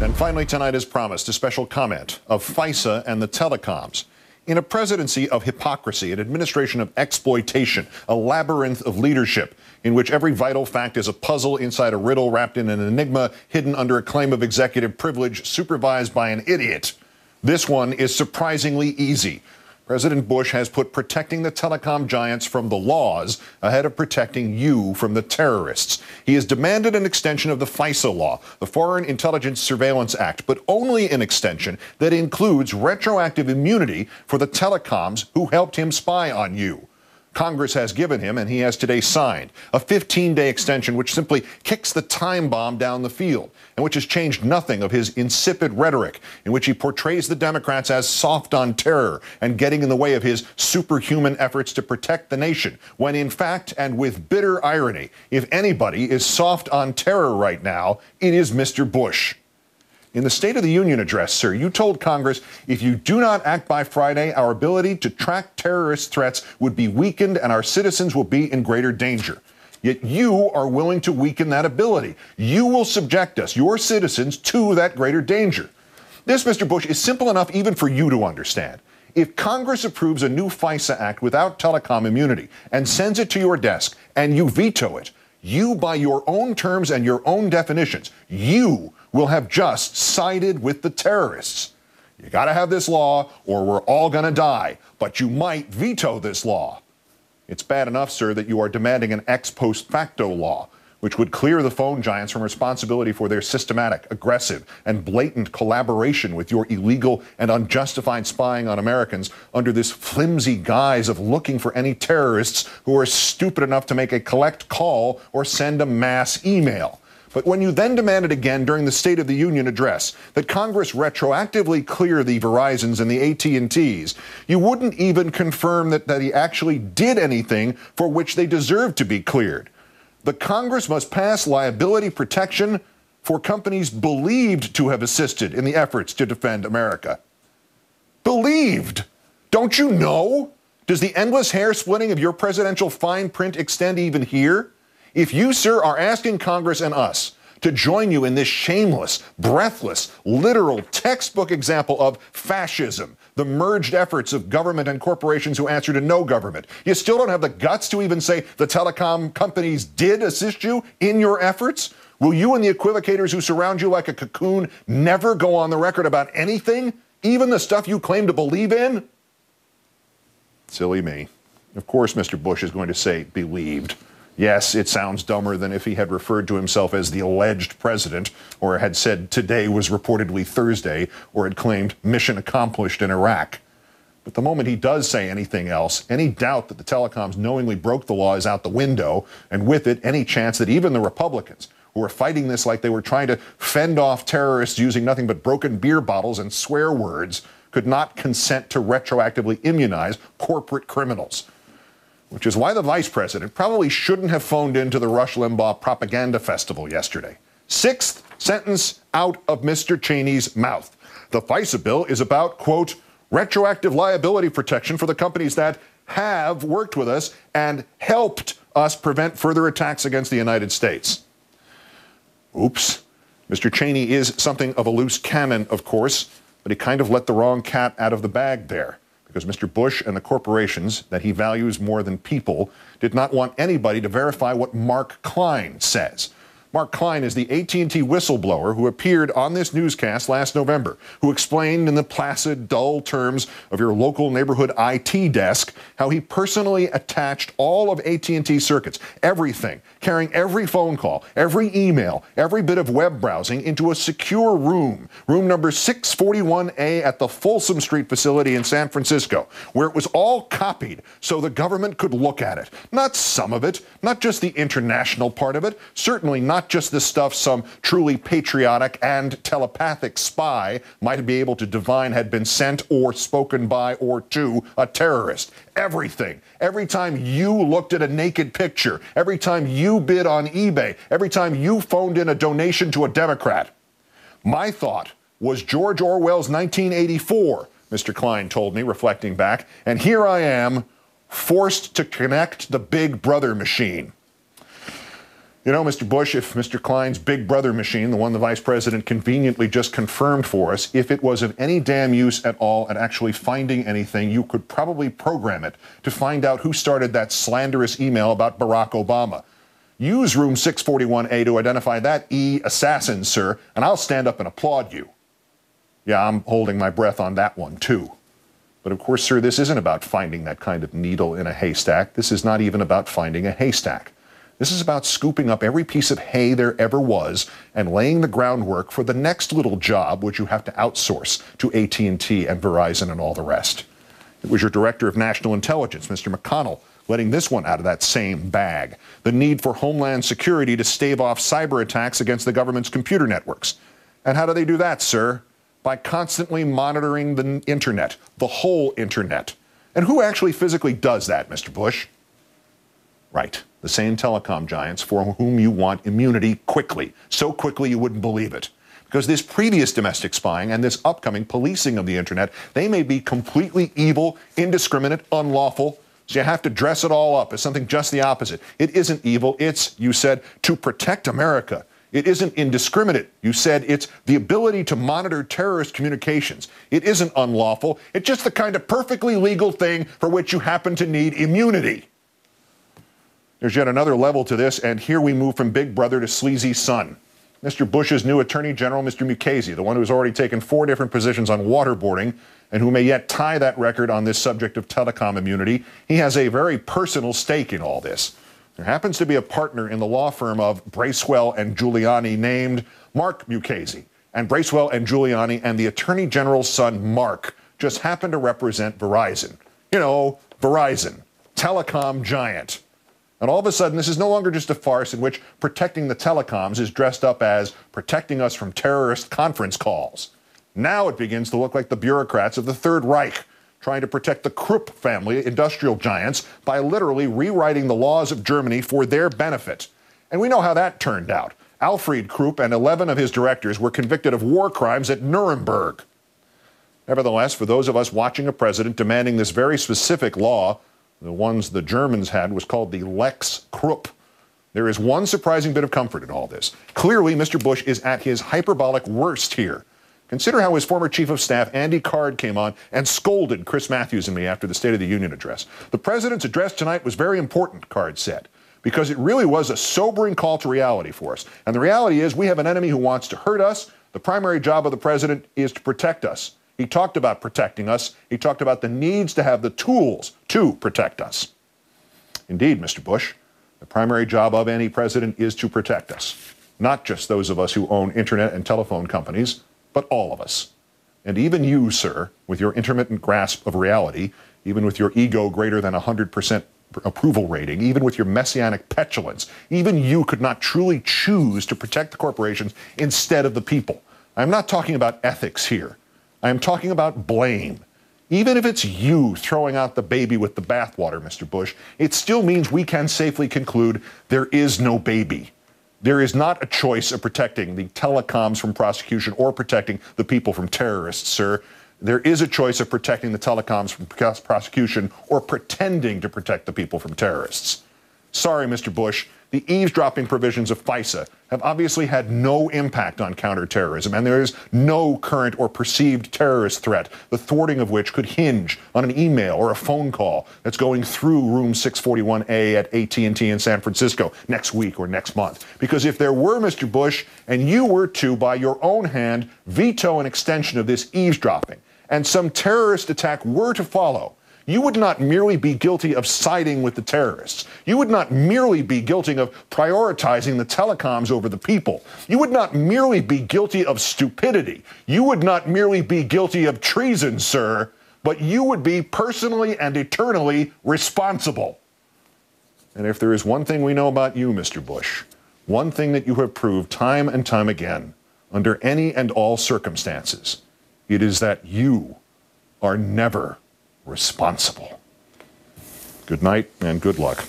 And finally tonight, as promised, a special comment of FISA and the telecoms. In a presidency of hypocrisy, an administration of exploitation, a labyrinth of leadership in which every vital fact is a puzzle inside a riddle wrapped in an enigma hidden under a claim of executive privilege supervised by an idiot, this one is surprisingly easy. President Bush has put protecting the telecom giants from the laws ahead of protecting you from the terrorists. He has demanded an extension of the FISA law, the Foreign Intelligence Surveillance Act, but only an extension that includes retroactive immunity for the telecoms who helped him spy on you. Congress has given him, and he has today signed, a 15-day extension which simply kicks the time bomb down the field and which has changed nothing of his insipid rhetoric in which he portrays the Democrats as soft on terror and getting in the way of his superhuman efforts to protect the nation, when in fact, and with bitter irony, if anybody is soft on terror right now, it is Mr. Bush. In the State of the Union address, sir, you told Congress, if you do not act by Friday, our ability to track terrorist threats would be weakened and our citizens will be in greater danger. Yet you are willing to weaken that ability. You will subject us, your citizens, to that greater danger. This, Mr. Bush, is simple enough even for you to understand. If Congress approves a new FISA Act without telecom immunity and sends it to your desk and you veto it, you, by your own terms and your own definitions, you will have just sided with the terrorists. You got to have this law or we're all going to die, but you might veto this law. It's bad enough, sir, that you are demanding an ex post facto law, which would clear the phone giants from responsibility for their systematic, aggressive, and blatant collaboration with your illegal and unjustified spying on Americans under this flimsy guise of looking for any terrorists who are stupid enough to make a collect call or send a mass email. But when you then demanded again during the State of the Union address that Congress retroactively clear the Verizons and the AT&Ts, you wouldn't even confirm that he actually did anything for which they deserved to be cleared. The Congress must pass liability protection for companies believed to have assisted in the efforts to defend America. Believed? Don't you know? Does the endless hair splitting of your presidential fine print extend even here? If you, sir, are asking Congress and us to join you in this shameless, breathless, literal, textbook example of fascism, the merged efforts of government and corporations who answer to no government, you still don't have the guts to even say the telecom companies did assist you in your efforts? Will you and the equivocators who surround you like a cocoon never go on the record about anything, even the stuff you claim to believe in? Silly me. Of course, Mr. Bush is going to say believed. Yes, it sounds dumber than if he had referred to himself as the alleged president, or had said today was reportedly Thursday, or had claimed mission accomplished in Iraq. But the moment he does say anything else, any doubt that the telecoms knowingly broke the law is out the window, and with it, any chance that even the Republicans, who are fighting this like they were trying to fend off terrorists using nothing but broken beer bottles and swear words, could not consent to retroactively immunize corporate criminals. Which is why the vice president probably shouldn't have phoned into the Rush Limbaugh propaganda festival yesterday. Sixth sentence out of Mr. Cheney's mouth. The FISA bill is about, quote, retroactive liability protection for the companies that have worked with us and helped us prevent further attacks against the United States. Oops. Mr. Cheney is something of a loose cannon, of course, but he kind of let the wrong cat out of the bag there. Because Mr. Bush and the corporations that he values more than people did not want anybody to verify what Mark Klein says. Mark Klein is the AT&T whistleblower who appeared on this newscast last November, who explained in the placid, dull terms of your local neighborhood IT desk how he personally attached all of AT&T circuits, everything, carrying every phone call, every email, every bit of web browsing into a secure room number 641A at the Folsom Street facility in San Francisco, where it was all copied so the government could look at it. Not some of it, not just the international part of it, certainly not just the stuff some truly patriotic and telepathic spy might be able to divine had been sent or spoken by or to a terrorist. Everything. Every time you looked at a naked picture, every time you bid on eBay, every time you phoned in a donation to a Democrat. My thought was George Orwell's 1984, Mr. Klein told me, reflecting back, and here I am, forced to connect the Big Brother machine. You know, Mr. Bush, if Mr. Klein's Big Brother machine, the one the vice president conveniently just confirmed for us, if it was of any damn use at all at actually finding anything, you could probably program it to find out who started that slanderous email about Barack Obama. Use room 641A to identify that assassin, sir, and I'll stand up and applaud you. Yeah, I'm holding my breath on that one, too. But of course, sir, this isn't about finding that kind of needle in a haystack. This is not even about finding a haystack. This is about scooping up every piece of hay there ever was and laying the groundwork for the next little job which you have to outsource to AT&T and Verizon and all the rest. It was your Director of National Intelligence, Mr. McConnell, letting this one out of that same bag. The need for Homeland Security to stave off cyber attacks against the government's computer networks. And how do they do that, sir? By constantly monitoring the internet, the whole internet. And who actually physically does that, Mr. Bush? Right, the same telecom giants for whom you want immunity quickly, so quickly you wouldn't believe it. Because this previous domestic spying and this upcoming policing of the internet, they may be completely evil, indiscriminate, unlawful, so you have to dress it all up as something just the opposite. It isn't evil, it's, you said, to protect America. It isn't indiscriminate. You said it's the ability to monitor terrorist communications. It isn't unlawful. It's just the kind of perfectly legal thing for which you happen to need immunity. There's yet another level to this, and here we move from Big Brother to sleazy son. Mr. Bush's new Attorney General, Mr. Mukasey, the one who's already taken 4 different positions on waterboarding and who may yet tie that record on this subject of telecom immunity, he has a very personal stake in all this. There happens to be a partner in the law firm of Bracewell and Giuliani named Mark Mukasey. And Bracewell and Giuliani and the Attorney General's son, Mark, just happen to represent Verizon. You know, Verizon, telecom giant. And all of a sudden, this is no longer just a farce in which protecting the telecoms is dressed up as protecting us from terrorist conference calls. Now it begins to look like the bureaucrats of the Third Reich, trying to protect the Krupp family, industrial giants, by literally rewriting the laws of Germany for their benefit. And we know how that turned out. Alfred Krupp and 11 of his directors were convicted of war crimes at Nuremberg. Nevertheless, for those of us watching a president demanding this very specific law, the ones the Germans had was called the Lex Krupp. There is one surprising bit of comfort in all this. Clearly, Mr. Bush is at his hyperbolic worst here. Consider how his former chief of staff, Andy Card, came on and scolded Chris Matthews and me after the State of the Union address. The president's address tonight was very important, Card said, because it really was a sobering call to reality for us. And the reality is we have an enemy who wants to hurt us. The primary job of the president is to protect us. He talked about protecting us. He talked about the needs to have the tools to protect us. Indeed, Mr. Bush, the primary job of any president is to protect us. Not just those of us who own internet and telephone companies, but all of us. And even you, sir, with your intermittent grasp of reality, even with your ego greater than 100% approval rating, even with your messianic petulance, even you could not truly choose to protect the corporations instead of the people. I'm not talking about ethics here. I am talking about blame. Even if it's you throwing out the baby with the bathwater, Mr. Bush, it still means we can safely conclude there is no baby. There is not a choice of protecting the telecoms from prosecution or protecting the people from terrorists, sir. There is a choice of protecting the telecoms from prosecution or pretending to protect the people from terrorists. Sorry, Mr. Bush, the eavesdropping provisions of FISA have obviously had no impact on counterterrorism, and there is no current or perceived terrorist threat, the thwarting of which could hinge on an email or a phone call that's going through room 641A at AT&T in San Francisco next week or next month. Because if there were, Mr. Bush, and you were to, by your own hand, veto an extension of this eavesdropping, and some terrorist attack were to follow, you would not merely be guilty of siding with the terrorists. You would not merely be guilty of prioritizing the telecoms over the people. You would not merely be guilty of stupidity. You would not merely be guilty of treason, sir, but you would be personally and eternally responsible. And if there is one thing we know about you, Mr. Bush, one thing that you have proved time and time again, under any and all circumstances, it is that you are never responsible. Good night and good luck.